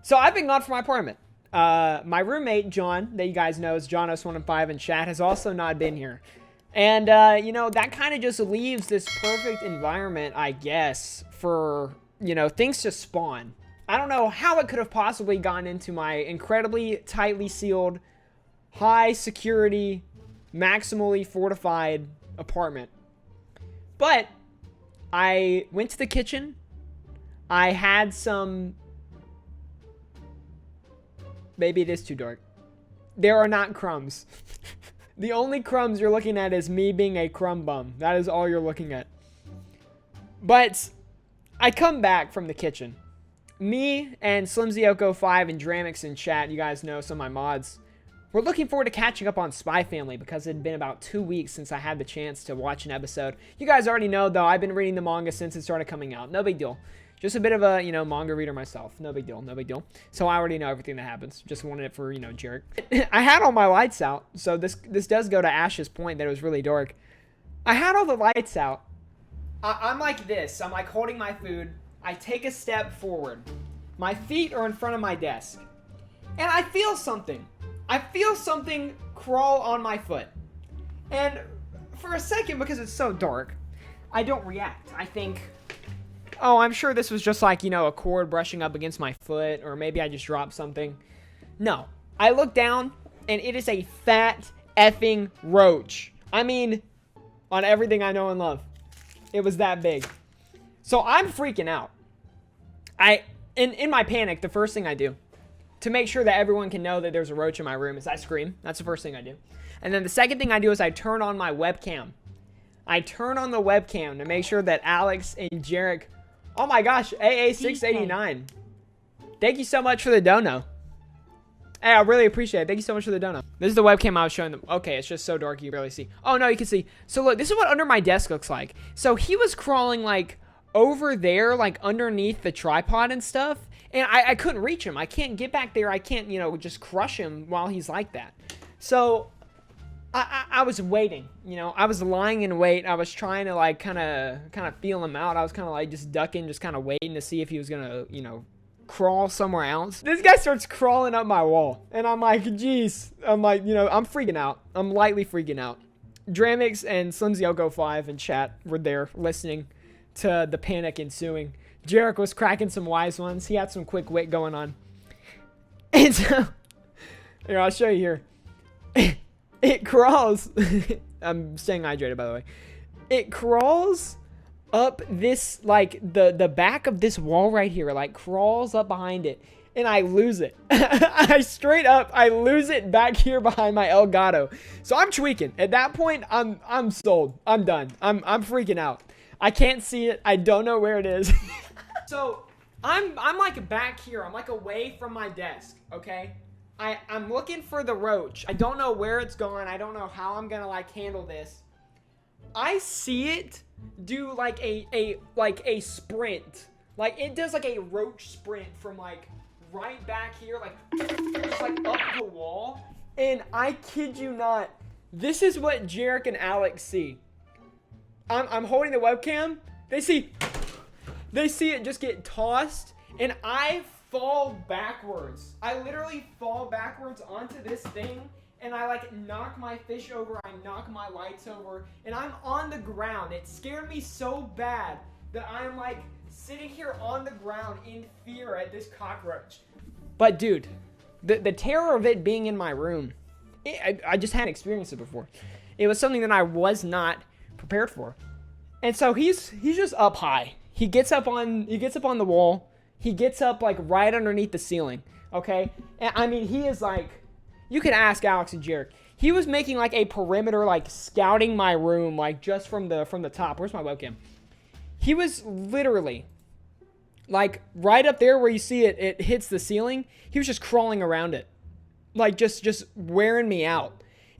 So I've been gone from my apartment. My roommate, John, that you guys know is Johnos115 in chat, has also not been here. And, that kind of just leaves this perfect environment, I guess, for, things to spawn. I don't know how it could have possibly gone into my incredibly tightly sealed, high security, maximally fortified apartment. But I went to the kitchen. I had some... Maybe it is too dark. There are not crumbs. The only crumbs you're looking at is me being a crumb bum. That is all you're looking at. But I come back from the kitchen. Me and SlimZyoko5 and Dramix in chat, you guys know some of my mods, we're looking forward to catching up on Spy Family because it had been about 2 weeks since I had the chance to watch an episode. You guys already know, though, I've been reading the manga since it started coming out. No big deal. Just a bit of a, manga reader myself. No big deal, no big deal. So I already know everything that happens. Just wanted it for, Jarek. I had all my lights out, so this does go to Ash's point that it was really dark. I had all the lights out. I'm like this. I'm like holding my food. I take a step forward. My feet are in front of my desk. And I feel something. I feel something crawl on my foot. And for a second, because it's so dark, I don't react. I think... oh, I'm sure this was just like, a cord brushing up against my foot, or maybe I just dropped something. No. I look down, and it is a fat effing roach. I mean, on everything I know and love. It was that big. So I'm freaking out. In my panic, the first thing I do, to make sure that everyone can know that there's a roach in my room, is I scream. That's the first thing I do. And then the second thing I do is I turn on my webcam. I turn on the webcam to make sure that Alex and Jarek... oh my gosh, AA689. Thank you so much for the dono. Hey, I really appreciate it. Thank you so much for the dono. This is the webcam I was showing them. Okay, it's just so dark you barely see. Oh, no, you can see. So look, this is what under my desk looks like. So he was crawling like over there, like underneath the tripod and stuff. And I couldn't reach him. I can't get back there. I can't, just crush him while he's like that. So... I was waiting, I was lying in wait. I was trying to like kind of feel him out. I was kind of like just ducking, just kind of waiting to see if he was going to, crawl somewhere else. This guy starts crawling up my wall and I'm like, geez, I'm like, I'm freaking out. I'm lightly freaking out. Dramix and SlimZyoko5 in chat were there listening to the panic ensuing. Jarek was cracking some wise ones. He had some quick wit going on. And so, here, I'll show you here. It crawls. I'm staying hydrated, by the way. It crawls up this, like, the back of this wall right here, like, crawls up behind it, and I lose it. I lose it back here behind my Elgato. So I'm tweaking. At that point, I'm sold. I'm done. I'm freaking out. I can't see it. I don't know where it is. So I'm like back here. I'm like away from my desk, okay? I'm looking for the roach. I don't know where it's going. I don't know how I'm gonna like handle this. I see it do like a sprint. Like it does like a roach sprint from like right back here, like just like up the wall. And I kid you not, this is what Jarek and Alex see. I'm holding the webcam. They see it just get tossed, and I fall backwards. I literally fall backwards onto this thing, and I like knock my fish over, I knock my lights over, and I'm on the ground. It scared me so bad that I'm like sitting here on the ground in fear at this cockroach. But dude, the terror of it being in my room, I just hadn't experienced it before. It was something that I was not prepared for. And so he's just up high. He gets up on the wall. He gets up like right underneath the ceiling, okay? And I mean, he is like, you can ask Alex and Jarek. He was making like a perimeter, like scouting my room, like just from the top. Where's my webcam? He was literally like right up there where you see it hits the ceiling. He was just crawling around it, like just wearing me out.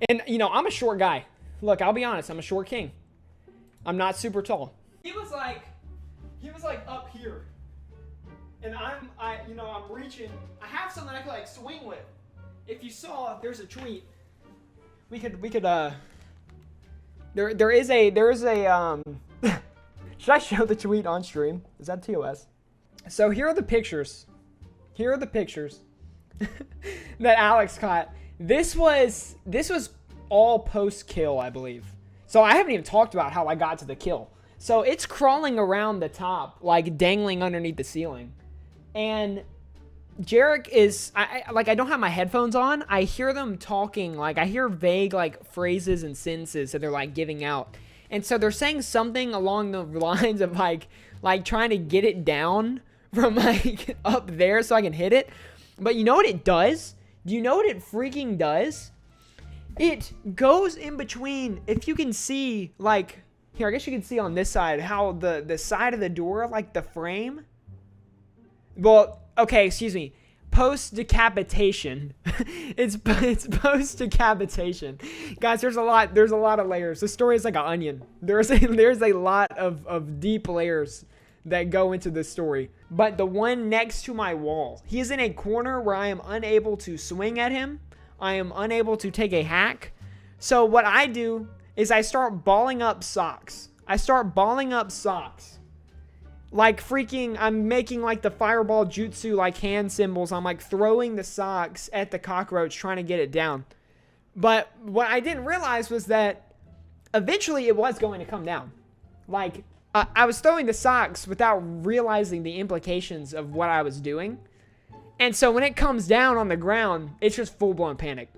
And I'm a short guy. Look, I'll be honest, I'm a short king. I'm not super tall. He was like up here. And I'm reaching. I have something I could like swing with. If you saw, there's a tweet. We could there is a should I show the tweet on stream? Is that TOS? So here are the pictures Here are the pictures that Alex caught. This was all post-kill, I believe. So I haven't even talked about how I got to the kill. So it's crawling around the top, like dangling underneath the ceiling. And Jarek is, I don't have my headphones on. I hear them talking, like I hear vague like phrases and sentences that they're like giving out. And so they're saying something along the lines of like trying to get it down from like up there so I can hit it. But you know what it does? Do you know what it freaking does? It goes in between, if you can see, like, here, I guess you can see on this side how the side of the door, like the frame. Well, okay, excuse me. Post-decapitation. it's post-decapitation. Guys, there's a lot of layers. The story is like an onion. There's a lot of deep layers that go into this story. But the one next to my wall, he is in a corner where I am unable to swing at him. I am unable to take a hack. So what I do is I start balling up socks. Like freaking, I'm making like the fireball jutsu, like hand symbols. I'm like throwing the socks at the cockroach, trying to get it down. But what I didn't realize was that eventually it was going to come down. Like, I was throwing the socks without realizing the implications of what I was doing. And so when it comes down on the ground, it's just full-blown panic.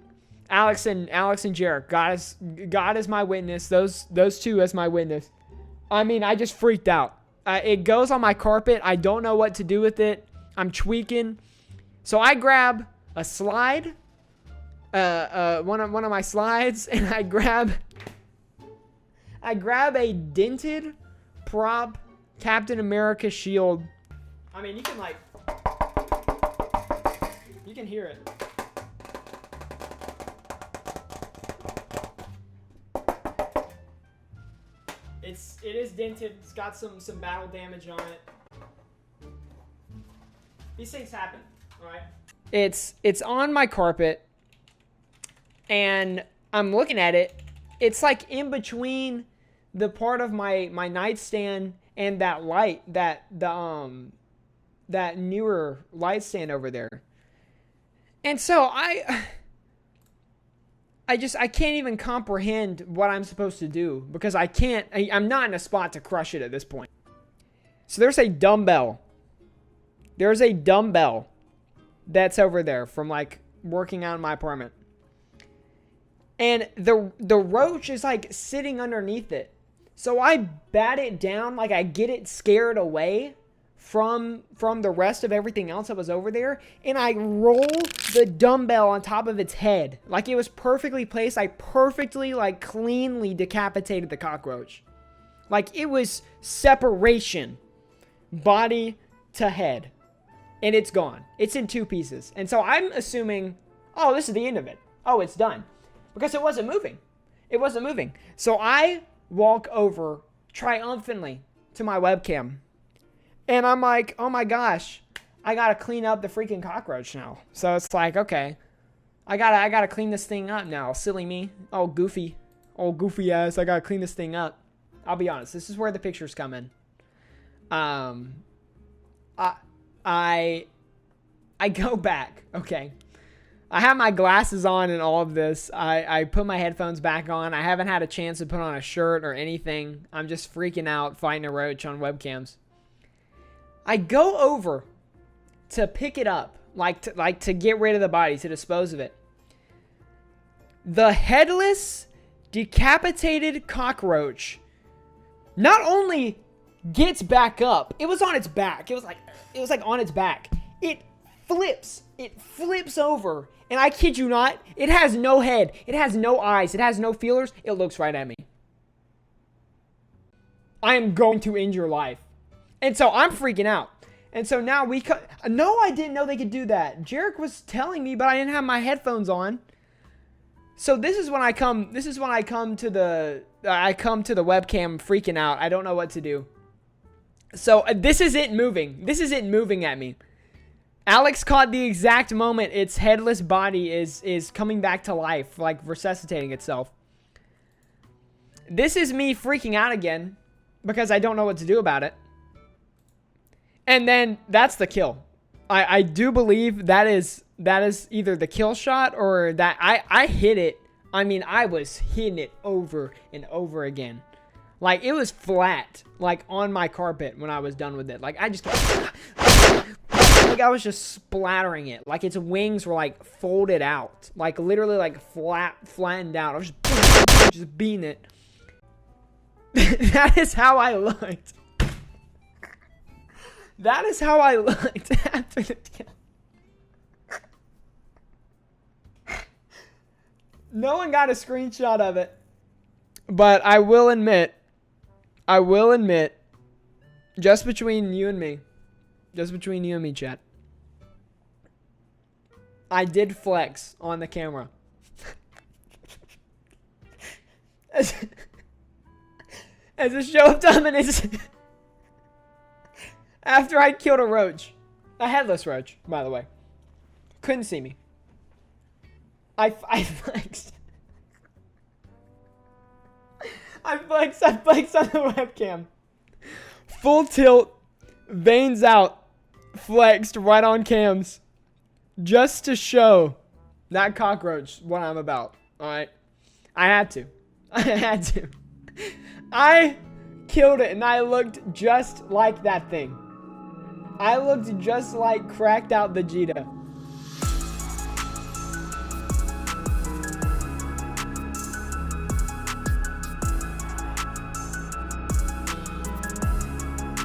Alex and Jarek, God is my witness. Those two as my witness. I mean, I just freaked out. It goes on my carpet. I don't know what to do with it. I'm tweaking. So I grab a slide, one of my slides, and I grab a dented prop Captain America shield. I mean, you can hear it. It is dented. It's got some battle damage on it. These things happen, all right? It's on my carpet, and I'm looking at it. It's like in between the part of my nightstand and that light, that newer light stand over there. And so I can't even comprehend what I'm supposed to do because I'm not in a spot to crush it at this point. So there's a dumbbell. There's a dumbbell that's over there from like working out in my apartment. And the roach is like sitting underneath it. So I bat it down, like I get it scared away from the rest of everything else that was over there, and I roll the dumbbell on top of its head. Like it was perfectly placed. I perfectly, like, cleanly decapitated the cockroach. Like it was separation, body to head. And it's gone. It's in two pieces. And so I'm assuming, oh, this is the end of it. Oh, it's done. Because it wasn't moving. It wasn't moving. So I walk over triumphantly to my webcam. And I'm like, oh my gosh, I gotta clean up the freaking cockroach now. So it's like, okay, I gotta clean this thing up now. Silly me. Oh, goofy ass. I gotta clean this thing up. I'll be honest. This is where the pictures come in. I go back. Okay. I have my glasses on and all of this. I put my headphones back on. I haven't had a chance to put on a shirt or anything. I'm just freaking out fighting a roach on webcams. I go over to pick it up, like to get rid of the body, to dispose of it. The headless, decapitated cockroach not only gets back up, it was on its back. It was like on its back. It flips over, and I kid you not, it has no head, it has no eyes, it has no feelers. It looks right at me. I am going to end your life. And so I'm freaking out. And so now no, I didn't know they could do that. Jarek was telling me, but I didn't have my headphones on. So this is when I come to the webcam freaking out. I don't know what to do. So this is it moving. This is it moving at me. Alex caught the exact moment its headless body is coming back to life, like resuscitating itself. This is me freaking out again because I don't know what to do about it. And then that's the kill. I do believe that is either the kill shot or that I hit it. I mean, I was hitting it over and over again. Like, it was flat, like, on my carpet when I was done with it. Like, I just kept, like, I was just splattering it. Like, its wings were, like, folded out. Like, literally, like, flattened out. I was just beating it. That is how I looked. That is how I looked after the kill. No one got a screenshot of it. But I will admit, just between you and me, chat, I did flex on the camera. As a show of dominance. After I killed a roach. A headless roach, by the way. Couldn't see me. I flexed. I flexed on the webcam. Full tilt, veins out, flexed right on cams. Just to show that cockroach what I'm about. Alright? I had to. I killed it and I looked just like that thing. I looked just like cracked out Vegeta.